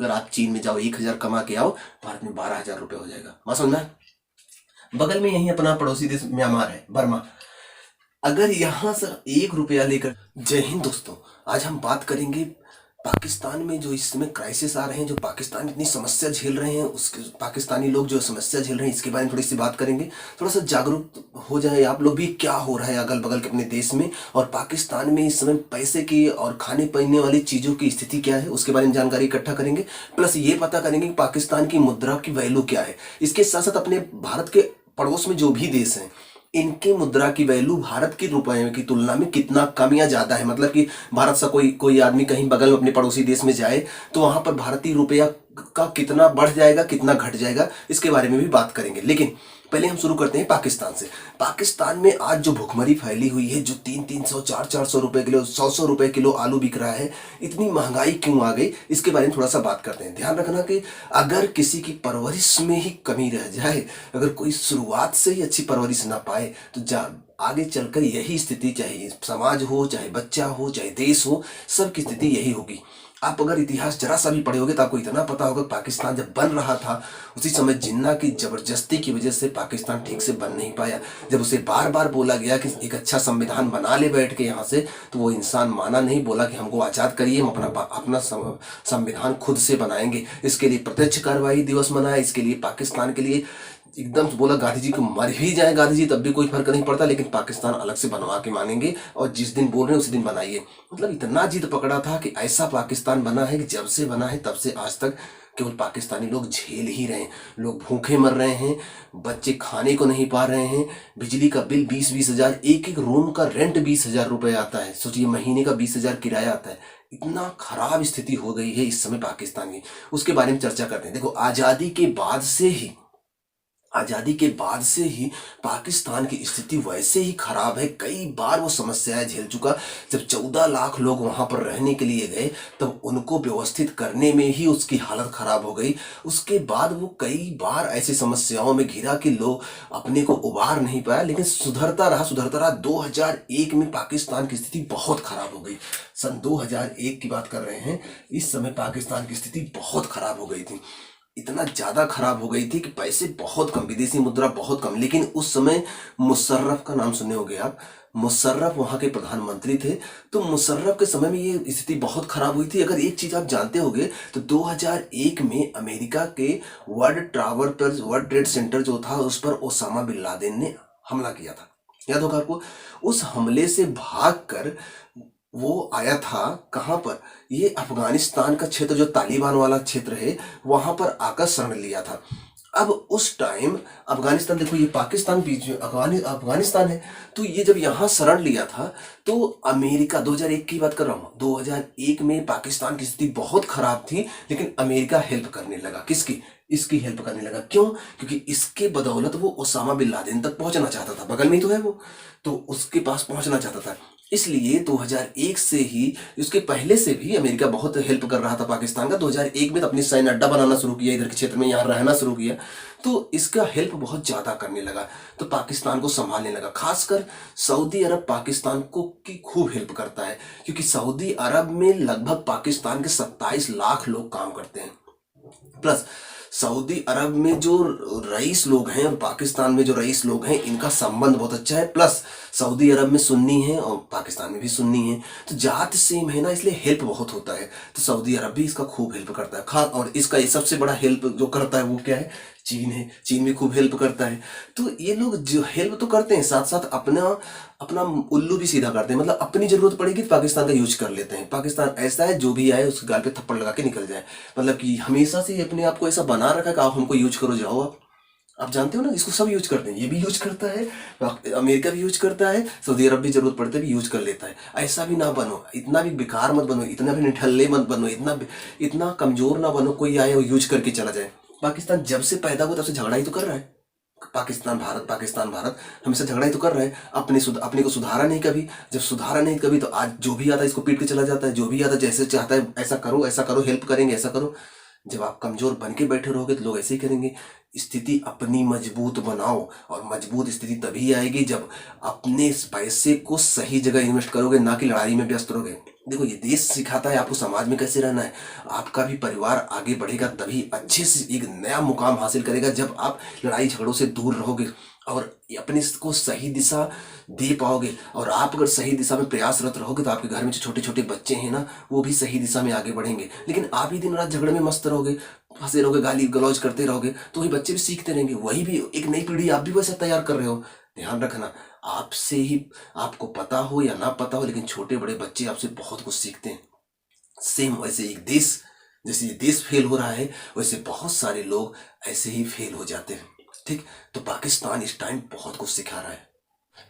अगर आप चीन में जाओ 1,000 कमा के आओ, भारत में 12,000 रुपये हो जाएगा। बात समझ में आया? बगल में यही अपना पड़ोसी देश म्यांमार है, बर्मा। अगर यहाँ से 1 रुपया लेकर, जय हिंद दोस्तों, आज हम बात करेंगे पाकिस्तान में जो इस समय क्राइसिस आ रहे हैं, जो पाकिस्तान इतनी समस्या झेल रहे हैं, उसके पाकिस्तानी लोग जो समस्या झेल रहे हैं, इसके बारे में थोड़ी सी बात करेंगे। थोड़ा सा जागरूक हो जाए आप लोग भी, क्या हो रहा है अगल बगल के अपने देश में, और पाकिस्तान में इस समय पैसे की और खाने पीने वाली चीज़ों की स्थिति क्या है, उसके बारे में जानकारी इकट्ठा करेंगे। प्लस ये पता करेंगे कि पाकिस्तान की मुद्रा की वैल्यू क्या है। इसके साथ साथ अपने भारत के पड़ोस में जो भी देश हैं, इनकी मुद्रा की वैल्यू भारत के रुपए की तुलना में कितना कम या ज्यादा है। मतलब कि भारत से कोई आदमी कहीं बगल में अपने पड़ोसी देश में जाए तो वहां पर भारतीय रुपया का कितना बढ़ जाएगा, कितना घट जाएगा, इसके बारे में भी बात करेंगे। लेकिन पहले हम शुरू करते हैं पाकिस्तान से। पाकिस्तान में आज जो भुखमरी फैली हुई है, जो 300-300, 400-400 रुपए किलो, 100-100 रुपए किलो आलू बिक रहा है, इतनी महंगाई क्यों आ गई, इसके बारे में थोड़ा सा बात करते हैं। ध्यान रखना कि अगर किसी की परवरिश में ही कमी रह जाए, अगर कोई शुरुआत से ही अच्छी परवरिश ना पाए, तो आगे चलकर यही स्थिति, चाहे समाज हो, चाहे बच्चा हो, चाहे देश हो, सबकी स्थिति यही होगी। आप अगर इतिहास जरा सा भी पढ़े होगे तो आपको इतना पता होगा, पाकिस्तान जब बन रहा था उसी समय जिन्ना की जबरदस्ती की वजह से पाकिस्तान ठीक से बन नहीं पाया। जब उसे बार बार बोला गया कि एक अच्छा संविधान बना ले बैठ के यहाँ से, तो वो इंसान माना नहीं, बोला कि हमको आज़ाद करिए, हम अपना संविधान खुद से बनाएंगे। इसके लिए प्रत्यक्ष कार्रवाई दिवस मनाया, इसके लिए पाकिस्तान के लिए एकदम बोला गांधी जी को मर भी जाए गांधी जी तब भी कोई फर्क नहीं पड़ता, लेकिन पाकिस्तान अलग से बनवा के मानेंगे, और जिस दिन बोल रहे हैं उसी दिन बनाइए। मतलब इतना जिद पकड़ा था कि ऐसा पाकिस्तान बना है कि जब से बना है तब से आज तक केवल पाकिस्तानी लोग झेल ही रहे हैं। लोग भूखे मर रहे हैं, बच्चे खाने को नहीं पा रहे हैं, बिजली का बिल 20-20 हजार, एक रूम का रेंट 20,000 रुपये आता है। सोचिए, महीने का 20,000 किराया आता है। इतना खराब स्थिति हो गई है इस समय पाकिस्तान की। उसके बारे में चर्चा करते हैं। देखो, आज़ादी के बाद से ही पाकिस्तान की स्थिति वैसे ही खराब है। कई बार वो समस्याएं झेल चुका। जब 14 लाख लोग वहां पर रहने के लिए गए, तब उनको व्यवस्थित करने में ही उसकी हालत खराब हो गई। उसके बाद वो कई बार ऐसी समस्याओं में घिरा कि लोग अपने को उबार नहीं पाया, लेकिन सुधरता रहा। 2001 में पाकिस्तान की स्थिति बहुत खराब हो गई। सन 2001 की बात कर रहे हैं। इस समय पाकिस्तान की स्थिति बहुत खराब हो गई थी। इतना ज़्यादा खराब हो गई थी कि पैसे बहुत कम, विदेशी मुद्रा बहुत कम। लेकिन उस समय मुशर्रफ का नाम सुने होंगे आप, मुशर्रफ वहाँ के प्रधानमंत्री थे। तो मुशर्रफ के समय में ये स्थिति बहुत खराब हुई थी। अगर एक चीज़ आप जानते होंगे तो 2001 में अमेरिका के वर्ल्ड ट्रेड सेंटर जो था, उस पर ओसामा बिन लादेन ने हमला किया था। याद होगा आपको? उस हमले से भागकर वो आया था कहाँ पर, ये अफगानिस्तान का क्षेत्र, जो तालिबान वाला क्षेत्र है, वहां पर आकर शरण लिया था। अब उस टाइम अफगानिस्तान, देखो ये पाकिस्तान बीच में अफगानिस्तान है, तो ये जब यहाँ शरण लिया था तो अमेरिका, 2001 की बात कर रहा हूँ, 2001 में पाकिस्तान की स्थिति बहुत खराब थी, लेकिन अमेरिका हेल्प करने लगा। किसकी? इसकी हेल्प करने लगा। क्यों? क्योंकि इसके बदौलत वो ओसामा बिन लादेन तक पहुंचना चाहता था, बगल में ही तो है वो, तो उसके पास पहुंचना चाहता था। इसलिए 2001 से ही, उसके पहले से भी अमेरिका बहुत हेल्प कर रहा था पाकिस्तान का। 2001 में तो अपनी सैन्य अड्डा बनाना शुरू किया, इधर के क्षेत्र में यहाँ रहना शुरू किया, तो इसका हेल्प बहुत ज़्यादा करने लगा, तो पाकिस्तान को संभालने लगा। खासकर सऊदी अरब पाकिस्तान को की खूब हेल्प करता है, क्योंकि सऊदी अरब में लगभग पाकिस्तान के 27 लाख लोग काम करते हैं। प्लस सऊदी अरब में जो रईस लोग हैं और पाकिस्तान में जो रईस लोग हैं, इनका संबंध बहुत अच्छा है। प्लस सऊदी अरब में सुन्नी है और पाकिस्तान में भी सुन्नी है, तो जात सेम है ना, इसलिए हेल्प बहुत होता है। तो सऊदी अरब भी इसका खूब हेल्प करता है। खास और इसका ये सबसे बड़ा हेल्प जो करता है वो क्या है? चीन है। चीन भी खूब हेल्प करता है। तो ये लोग जो हेल्प तो करते हैं, साथ साथ अपना अपना उल्लू भी सीधा करते हैं। मतलब अपनी जरूरत पड़ेगी तो पाकिस्तान का यूज कर लेते हैं। पाकिस्तान ऐसा है, जो भी आए उसके गाल पे थप्पड़ लगा के निकल जाए। मतलब कि हमेशा से अपने आप को ऐसा बना रखा है कि आप हमको यूज करो, जाओ आप जानते हो ना, इसको सब यूज करते हैं। ये भी यूज करता है, अमेरिका भी यूज करता है, सऊदी अरब भी जरूरत पड़ते भी यूज कर लेता है। ऐसा भी ना बनो, इतना भी बेकार मत बनो, इतना भी निठल्ले मत बनो, इतना कमजोर ना बनो कोई आए और यूज करके चला जाए। पाकिस्तान जब से पैदा हुआ तब से झगड़ा ही तो कर रहा है। पाकिस्तान भारत हमेशा झगड़ा ही तो कर रहा है। अपने को सुधारा नहीं कभी। जब सुधारा नहीं कभी, तो आज जो भी आता है इसको पीट के चला जाता है। जो भी आता है जैसे चाहता है ऐसा करो, हेल्प करेंगे, ऐसा करो। जब आप कमजोर बन के बैठे रहोगे तो लोग ऐसे ही करेंगे। स्थिति अपनी मजबूत बनाओ, और मजबूत स्थिति तभी आएगी जब अपने इस पैसे को सही जगह इन्वेस्ट करोगे, ना कि लड़ाई में व्यस्त रहोगे। देखो, ये देश सिखाता है आपको समाज में कैसे रहना है। आपका भी परिवार आगे बढ़ेगा तभी, अच्छे से एक नया मुकाम हासिल करेगा जब आप लड़ाई झगड़ों से दूर रहोगे और अपने को सही दिशा दे पाओगे। और आप अगर सही दिशा में प्रयासरत रहोगे तो आपके घर में जो छोटे छोटे बच्चे हैं ना, वो भी सही दिशा में आगे बढ़ेंगे। लेकिन आप ही दिन रात झगड़े में मस्त रहोगे, फंसे रहोगे, गाली गलौज करते रहोगे, तो वही बच्चे भी सीखते रहेंगे, वही भी एक नई पीढ़ी आप भी वैसे तैयार कर रहे हो। ध्यान रखना, आपसे ही, आपको पता हो या ना पता हो, लेकिन छोटे बड़े बच्चे आपसे बहुत कुछ सीखते हैं। सेम वैसे एक देश, जैसे ये देश फेल हो रहा है, वैसे बहुत सारे लोग ऐसे ही फेल हो जाते हैं। ठीक, तो पाकिस्तान इस टाइम बहुत कुछ सिखा रहा है।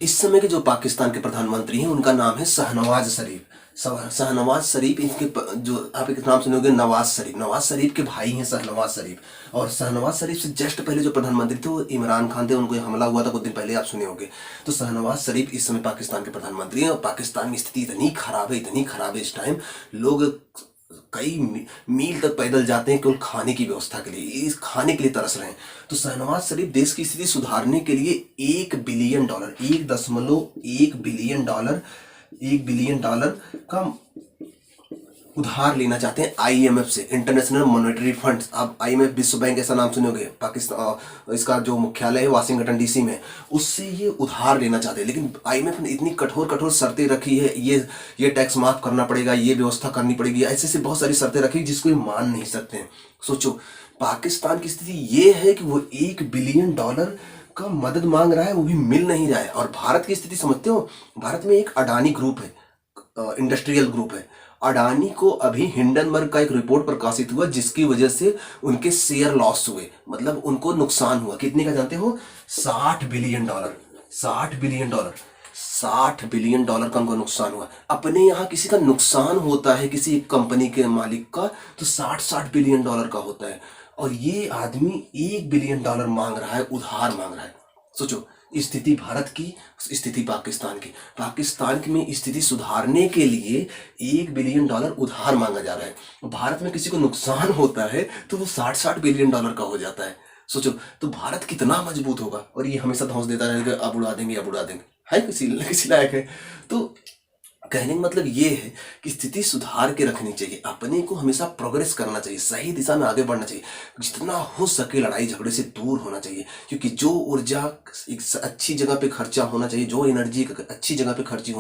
इस समय के जो पाकिस्तान के प्रधानमंत्री हैं उनका नाम है शहनवाज शरीफ। शहनवाज शरीफ, इनके जो आप एक नाम सुनोगे नवाज शरीफ, नवाज शरीफ के भाई हैं शहनवाज शरीफ। और शहनवाज शरीफ से जस्ट पहले जो प्रधानमंत्री थे वो इमरान खान थे, उनको हमला हुआ था कुछ दिन पहले, आप सुने होंगे। तो शहनवाज शरीफ इस समय पाकिस्तान के प्रधानमंत्री हैं, और पाकिस्तान में स्थिति इतनी खराब है, इतनी खराब है इस टाइम, लोग कई मील तक पैदल जाते हैं केवल खाने की व्यवस्था के लिए, इस खाने के लिए तरस रहे हैं। तो शहनवाज शरीफ देश की स्थिति सुधारने के लिए $1 बिलियन, 1.1 बिलियन डॉलर, $1 बिलियन का उधार लेना चाहते हैं आईएमएफ से, इंटरनेशनल मॉनेटरी फंड। अब आईएमएफ, विश्व बैंक, ऐसा नाम सुनोगे, पाकिस्तान इसका जो मुख्यालय है वाशिंगटन डीसी में, उससे ये उधार लेना चाहते हैं। लेकिन आईएमएफ ने इतनी कठोर कठोर शर्तें रखी है, ये टैक्स माफ करना पड़ेगा, ये व्यवस्था करनी पड़ेगी, ऐसे ऐसे बहुत सारी शर्तें रखी जिसको ये मान नहीं सकते हैं। सोचो, पाकिस्तान की स्थिति ये है कि वो $1 बिलियन का मदद मांग रहा है, वो भी मिल नहीं रहा है। और भारत की स्थिति समझते हो, भारत में एक अडानी ग्रुप है, इंडस्ट्रियल ग्रुप है। अडानी को अभी हिंडनबर्ग का एक रिपोर्ट प्रकाशित हुआ जिसकी वजह से उनके शेयर लॉस हुए, मतलब उनको नुकसान हुआ। कितने का जानते हो? $60 बिलियन, $60 बिलियन, $60 बिलियन का उनको नुकसान हुआ। अपने यहाँ किसी का नुकसान होता है, किसी एक कंपनी के मालिक का, तो $60 बिलियन का होता है। और ये आदमी $1 बिलियन मांग रहा है, उधार मांग रहा है। सोचो, स्थिति भारत की, स्थिति पाकिस्तान की। पाकिस्तान की में स्थिति सुधारने के लिए $1 बिलियन उधार मांगा जा रहा है। भारत में किसी को नुकसान होता है तो वो 60 बिलियन का हो जाता है। सोचो, तो भारत कितना मजबूत होगा। और ये हमेशा धौंस देता रहेगा, अब उड़ा देंगे, अब उड़ा देंगे, है किसी लायक है। तो कहने का मतलब ये है कि स्थिति सुधार के रखनी चाहिए, अपने को हमेशा प्रोग्रेस करना चाहिए, सही दिशा में आगे बढ़ना चाहिए, जितना हो सके लड़ाई झगड़े से दूर होना चाहिए। क्योंकि जो ऊर्जा एक अच्छी जगह पे खर्चा होना चाहिए, जो एनर्जी अच्छी जगह पे खर्च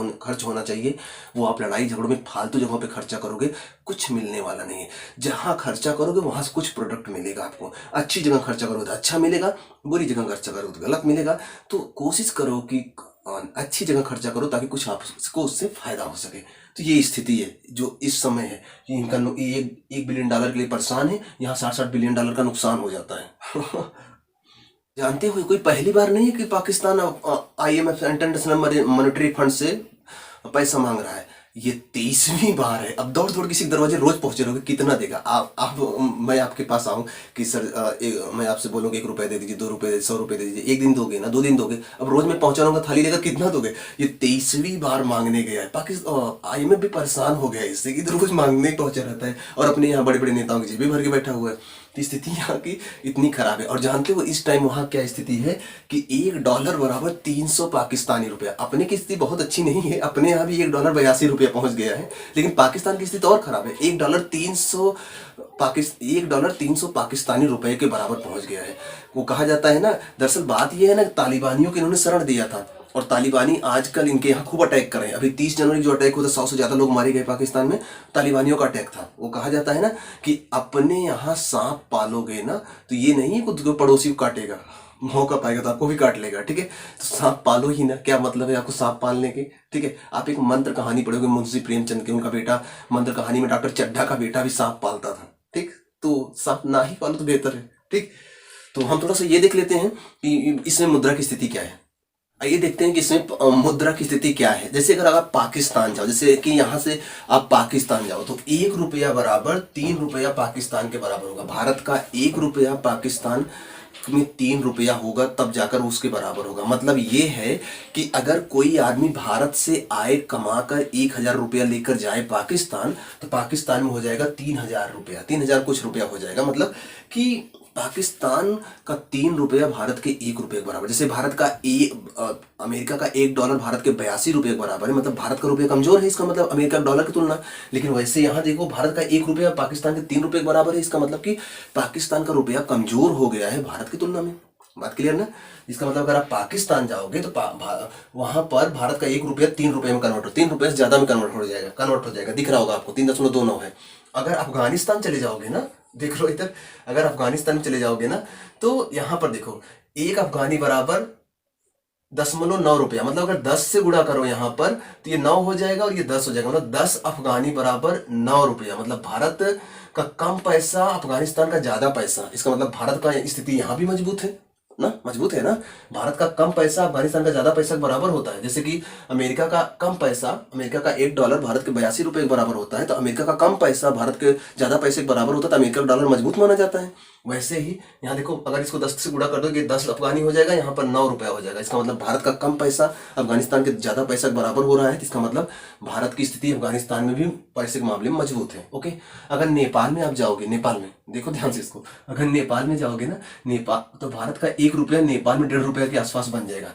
होना चाहिए, वो आप लड़ाई झगड़ों में फालतू जगहों पे खर्चा करोगे, कुछ मिलने वाला नहीं है। जहाँ खर्चा करोगे वहां से कुछ प्रोडक्ट मिलेगा आपको। अच्छी जगह खर्चा करोगे तो अच्छा मिलेगा, बुरी जगह खर्चा करोगे तो गलत मिलेगा। तो कोशिश करो कि अच्छी जगह खर्चा करो ताकि कुछ आपको उससे फायदा हो सके। तो ये स्थिति है जो इस समय है कि इनका $1 बिलियन के लिए परेशान है, यहाँ $60 बिलियन का नुकसान हो जाता है। जानते हो, कोई पहली बार नहीं है कि Pakistan IMF, international monetary fund से पैसा मांग रहा है। ये 23वीं बार है। अब दौड़ दौड़ किसी के दरवाजे रोज पहुंचे रहोगे, कितना देगा आप मैं आपके पास आऊं कि सर मैं आपसे बोलूँगा $1 दे दीजिए, $2 $100 दे दीजिए, 1 दिन दोगे ना, 2 दिन दोगे, अब रोज मैं पहुंचा रहूंगा, थाली लेगा, कितना दोगे? ये 23वीं बार मांगने गया है। पाकिस्तान आईएमएफ भी परेशान हो गया है इससे कि रोज मांगने पहुंचा रहता है और अपने यहाँ बड़े बड़े नेताओं की जेबें भर के बैठा हुआ है। तो स्थिति यहाँ की इतनी खराब है। और जानते हो इस टाइम वहाँ क्या स्थिति है कि $1 बराबर 300 पाकिस्तानी रुपया। अपने की स्थिति बहुत अच्छी नहीं है, अपने यहाँ भी $1 82 पहुंच गया है, लेकिन पाकिस्तान की स्थिति और खराब है। $1 300 पाकिस्तानी रुपए के बराबर पहुंच गया है। वो कहा जाता है ना, दरअसल बात ये है ना, तालिबानियों के इन्होंने शरण दिया था और तालिबानी आजकल इनके यहाँ खूब अटैक कर रहे हैं। अभी 30 जनवरी जो अटैक हुआ था, 100 से ज्यादा लोग मारे गए पाकिस्तान में, तालिबानियों का अटैक था। वो कहा जाता है ना कि अपने यहाँ सांप पालोगे ना तो ये नहीं है पड़ोसी को काटेगा, मौका पाएगा तो आपको भी काट लेगा। ठीक है, तो सांप पालो ही ना। क्या मतलब है आपको सांप पालने के? ठीक है, आप एक मंत्र कहानी पढ़ोगे मुंशी प्रेमचंद के, उनका बेटा, मंत्र कहानी में डॉक्टर चड्ढा का बेटा भी सांप पालता था। ठीक, तो सांप ना ही पालो तो बेहतर है। ठीक, तो हम थोड़ा सा ये देख लेते हैं कि इसमें मुद्रा की स्थिति क्या है। आइए देखते हैं कि इसमें मुद्रा की स्थिति क्या है। जैसे अगर आप पाकिस्तान जाओ, जैसे कि यहाँ से आप पाकिस्तान जाओ तो $1 बराबर $3 पाकिस्तान के बराबर होगा। भारत का $1 पाकिस्तान में $3 होगा, तब जाकर उसके बराबर होगा। मतलब ये है कि अगर कोई आदमी भारत से आय कमाकर $1000 लेकर जाए पाकिस्तान, तो पाकिस्तान में हो जाएगा $3000, 3000 कुछ रुपया हो जाएगा। मतलब कि पाकिस्तान का 3 रुपया भारत के 1 रुपये के बराबर। जैसे भारत का अमेरिका का $1 भारत के 82 रुपये के बराबर है, मतलब भारत का रुपया कमजोर है, इसका मतलब अमेरिका के डॉलर की तुलना। लेकिन वैसे यहाँ देखो भारत का 1 रुपया पाकिस्तान के 3 रुपये के बराबर है, इसका मतलब कि पाकिस्तान का रुपया कमजोर हो गया है भारत की तुलना में। बात क्लियर ना? इसका मतलब अगर आप पाकिस्तान जाओगे तो वहां पर भारत का 1 रुपया 3 रुपये में कन्वर्ट हो, 3 रुपये से ज्यादा में कन्वर्ट हो जाएगा, दिख रहा होगा आपको 3.29 है। अगर अफगानिस्तान चले जाओगे ना, देख लो इधर, अगर अफगानिस्तान में चले जाओगे ना तो यहाँ पर देखो 1 अफगानी बराबर 0.9 रुपया, मतलब अगर 10 से गुणा करो यहाँ पर तो ये 9 हो जाएगा और ये 10 हो जाएगा, मतलब 10 अफगानी बराबर 9 रुपया। मतलब भारत का कम पैसा, अफगानिस्तान का ज्यादा पैसा, इसका मतलब भारत का स्थिति यहाँ भी मजबूत है ना, मजबूत है ना। भारत का कम पैसा अफगानिस्तान का ज्यादा पैसा के बराबर होता है। जैसे कि अमेरिका का कम पैसा, अमेरिका का $1 भारत के 82 रुपये के बराबर होता है, तो अमेरिका का कम पैसा भारत के ज्यादा पैसे के बराबर होता है, तो अमेरिका का डॉलर मजबूत माना जाता है। वैसे ही यहाँ देखो, अगर इसको 10 से गुणा कर दो, 10 अफगानी हो जाएगा, यहाँ पर 9 रुपया हो जाएगा। इसका मतलब भारत का कम पैसा अफगानिस्तान के ज्यादा पैसा के बराबर हो रहा है, इसका मतलब भारत की स्थिति अफगानिस्तान में भी पैसे के मामले में मजबूत है। ओके, अगर नेपाल में आप जाओगे, नेपाल में देखो ध्यान से इसको, अगर नेपाल में जाओगे ना, नेपाल तो भारत का 1 रुपया नेपाल में 1.5 रुपया के आसपास बन जाएगा।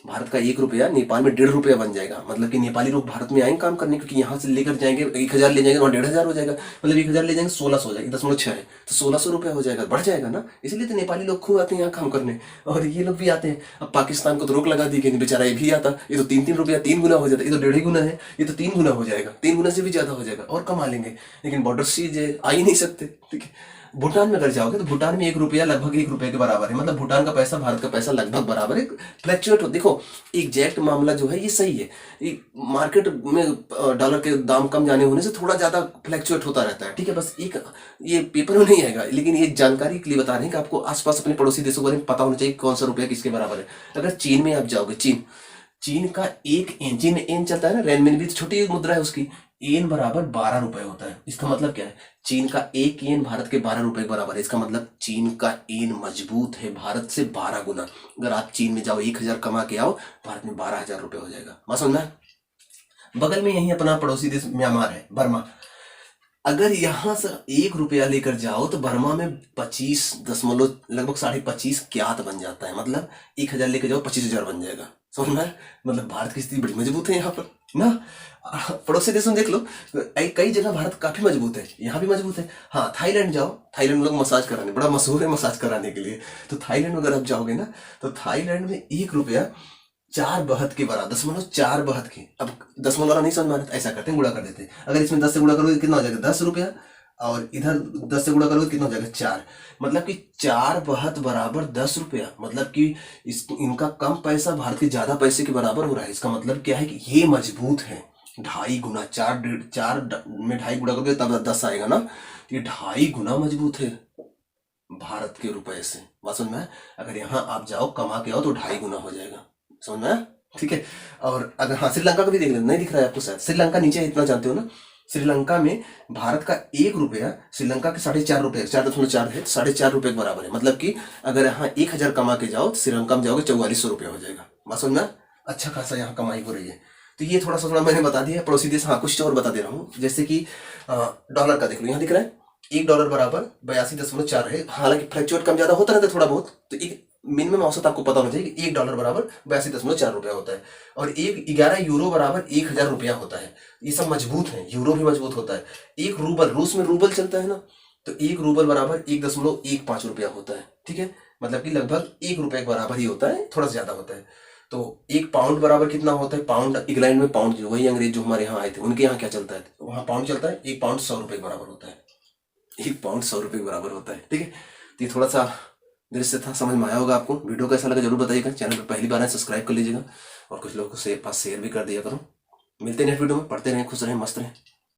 भारत का 1 रुपया नेपाल में 1.5 रुपया बन जाएगा, मतलब कि नेपाली लोग भारत में आएंगे काम करने, क्योंकि यहाँ से लेकर जाएंगे 1,000 ले जाएंगे, वहाँ 1,500 हो जाएगा, मतलब 1,000 ले जाएंगे 1600 हो जाएगा, 0.6 है तो 1600 रुपया हो जाएगा, बढ़ जाएगा ना। इसलिए तो नेपाली लोग खूब आते हैं यहाँ काम करने, और ये लोग भी आते हैं। अब पाकिस्तान को तो रोक लगा दी कि बेचारा ये भी आता, ये तो 3-3 रुपया 3 गुना हो जाता, ये तो 1.5 गुना है, ये तो 3 गुना हो जाएगा, 3 गुना से भी ज्यादा हो जाएगा और कमा लेंगे। लेकिन बॉर्डर सीज है, आ ही नहीं सकते। ठीक है, भूटान में अगर जाओगे तो भूटान में 1 रुपया लगभग 1 रुपये के बराबर है, मतलब भूटान का पैसा भारत का पैसा लगभग बराबर है, फ्लैक्चुएट हो। देखो एग्जैक्ट मामला जो है ये सही है, मार्केट में डॉलर के दाम कम जाने होने से थोड़ा ज्यादा फ्लैक्चुएट होता रहता है। ठीक है, बस एक ये पेपर में नहीं आएगा, लेकिन ये जानकारी के लिए बता रहे हैं कि आपको आसपास अपने पड़ोसी देशों के बारे में पता होना चाहिए कौन सा रुपया किसके बराबर है। अगर चीन में आप जाओगे, चीन का 1 चीन में एन चलता है ना, रेनमिन भी छोटी मुद्रा है उसकी, एन बराबर 12 रुपए होता है। इसका मतलब क्या है, चीन का 1 येन भारत के 12 रुपए के बराबर है। इसका मतलब चीन का एन मजबूत है भारत से 12 गुना। अगर आप चीन में जाओ 1,000 कमा के आओ, भारत में 12,000 रुपए हो जाएगा। बात समझ में? बगल में यही अपना पड़ोसी देश म्यांमार है, बर्मा। अगर यहां से 1 रुपया लेकर जाओ तो बर्मा में 25 दशमलव लगभग 25.5 क्यात बन जाता है, मतलब 1,000 लेकर जाओ 25,000 बन जाएगा। समझ में? मतलब भारत की स्थिति बड़ी मजबूत है यहाँ पर ना। पड़ोसी देशों में देख लो, कई जगह भारत काफी मजबूत है, यहाँ भी मजबूत है। हाँ, थाईलैंड जाओ, थाईलैंड में लोग मसाज कराने बड़ा मशहूर है, मसाज कराने के लिए। तो थाईलैंड में अगर आप जाओगे ना तो थाईलैंड में 1 रुपया 4 बहत के बराबर, 0.4 बहत के। अब दशमलव वाला नहीं समझ में आ रहा, ऐसा करते हैं, गुणा कर देते हैं। अगर इसमें 10 से गुणा करोगे कितना हो जाएगा, 10 रुपया, और इधर 10 से गुणा करोगे कितना हो जाएगा, 4। मतलब कि 4 बहत बराबर 10 रुपया, मतलब कि इनका कम पैसा भारत के ज्यादा पैसे के बराबर हो रहा है। इसका मतलब क्या है कि ये मजबूत है 2.5 गुना। 4 में 2.5 गुणा करोगे तब 10 आएगा ना, ये 2.5 गुना मजबूत है भारत के रुपए से। बात समझ में? अगर यहाँ आप जाओ कमा के आओ तो 2.5 गुना हो जाएगा। समझ में? ठीक है। और अगर हाँ, श्रीलंका का भी देख लेना, नहीं दिख रहा है आपको शायद, श्रीलंका नीचे इतना जानते हो ना। श्रीलंका में भारत का 1 रुपया श्रीलंका के 4.5 रुपये, 4.4 है, 4.5 रुपये के बराबर है। मतलब कि अगर यहाँ 1,000 कमा के जाओ, श्रीलंका में जाओगे 4400 रुपया हो जाएगा। बात समझ में? अच्छा खासा यहाँ कमाई हो रही है। तो ये थोड़ा मैंने बता दिया पड़ोसी देश। हाँ, कुछ और बता दे रहा हूँ, जैसे कि डॉलर का देख लो, यहाँ दिख रहा है $1 बराबर 82.4 है। हालांकि फ्लक्चुएट कम ज्यादा होता रहता है थोड़ा बहुत, तो एक मिनिमम औसत आपको पता होना चाहिए कि $1 बराबर 82.4 रुपया होता है। और 11 यूरो बराबर 1,000 रुपया होता है। ये सब मजबूत है, यूरो भी मजबूत होता है। 1 रूबल, रूस में रूबल चलता है ना, तो 1 रूबल बराबर 1.15 रुपया होता है। ठीक है, मतलब कि लगभग 1 रुपये के बराबर ही होता है, थोड़ा ज्यादा होता है। तो 1 पाउंड बराबर कितना होता है, पाउंड इंग्लैंड में पाउंड, जो वही अंग्रेज जो हमारे यहाँ आए थे उनके यहाँ क्या चलता है, वहाँ पाउंड चलता है। 1 पाउंड 100 रुपये के बराबर होता है। 1 पाउंड 100 रुपये के बराबर होता है। ठीक है, तो ये थोड़ा सा दृश्य था, समझ में आया होगा आपको। वीडियो कैसा लगा जरूर बताइएगा। चैनल पर पहली बार है सब्सक्राइब कर लीजिएगा, और कुछ लोगों को पास शेयर भी कर दिया करो। मिलते हैं नेक्स्ट वीडियो में, पढ़ते रहें, खुश रहें, मस्त रहें।